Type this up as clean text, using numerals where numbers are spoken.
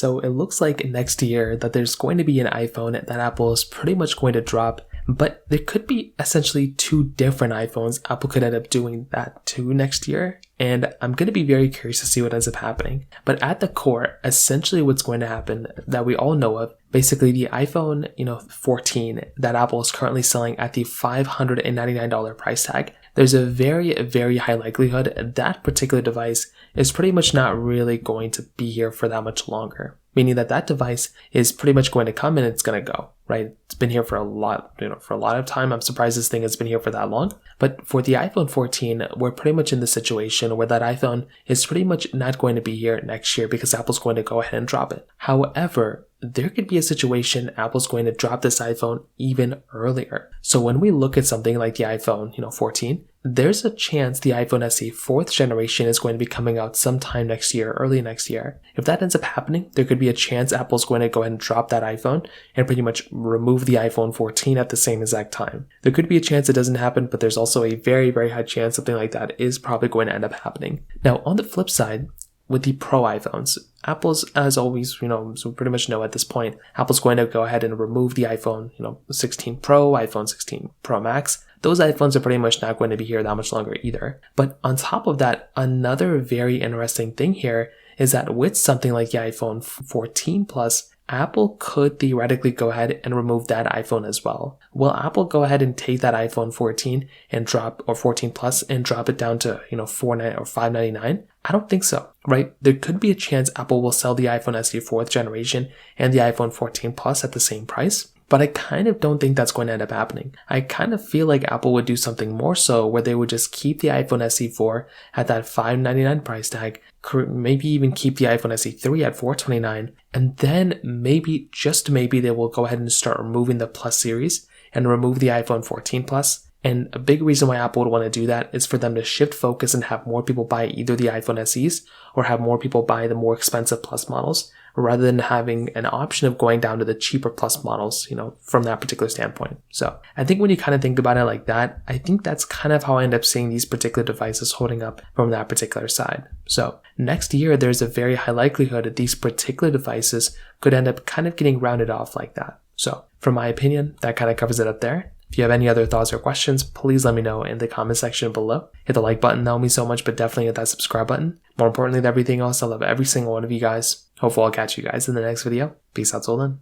So it looks like next year that there's going to be an iPhone that Apple is pretty much going to drop, but there could be essentially two different iPhones. Apple could end up doing that too next year, and I'm going to be very curious to see what ends up happening. But at the core, essentially what's going to happen that we all know of, basically the iPhone 14 that Apple is currently selling at the $599 price tag, there's a very, very high likelihood that particular device is pretty much not really going to be here for that much longer. Meaning that device is pretty much going to come and it's going to go, right? It's been here for a lot of time. I'm surprised this thing has been here for that long. But for the iPhone 14, we're pretty much in the situation where that iPhone is pretty much not going to be here next year because Apple's going to go ahead and drop it. However, there could be a situation Apple's going to drop this iPhone even earlier. So when we look at something like the iPhone, 14, there's a chance the iPhone SE 4th generation is going to be coming out sometime next year, early next year. If that ends up happening, there could be a chance Apple's going to go ahead and drop that iPhone and pretty much remove the iPhone 14 at the same exact time. There could be a chance it doesn't happen, but there's also a very, very high chance something like that is probably going to end up happening. Now, on the flip side, with the Pro iPhones, Apple's, as always, so we pretty much know at this point, Apple's going to go ahead and remove the iPhone, 16 Pro, iPhone 16 Pro Max. Those iPhones are pretty much not going to be here that much longer either. But on top of that, another very interesting thing here is that with something like the iPhone 14 Plus, Apple could theoretically go ahead and remove that iPhone as well. Will Apple go ahead and take that iPhone 14 and drop, or 14 Plus, and drop it down to, $499 or $599? I don't think so, right? There could be a chance Apple will sell the iPhone SE 4th generation and the iPhone 14 Plus at the same price. But I kind of don't think that's going to end up happening. I kind of feel like Apple would do something more so where they would just keep the iPhone SE 4 at that $599 price tag, maybe even keep the iPhone SE 3 at $429, and then maybe, just maybe, they will go ahead and start removing the Plus series and remove the iPhone 14 Plus. And a big reason why Apple would want to do that is for them to shift focus and have more people buy either the iPhone SEs or have more people buy the more expensive Plus models, rather than having an option of going down to the cheaper Plus models, from that particular standpoint. So I think when you kind of think about it like that, I think that's kind of how I end up seeing these particular devices holding up from that particular side. So next year, there's a very high likelihood that these particular devices could end up kind of getting rounded off like that. So from my opinion, that kind of covers it up there. If you have any other thoughts or questions, please let me know in the comment section below. Hit the like button, that will mean so much, but definitely hit that subscribe button. More importantly than everything else, I love every single one of you guys. Hopefully I'll catch you guys in the next video. Peace out till then.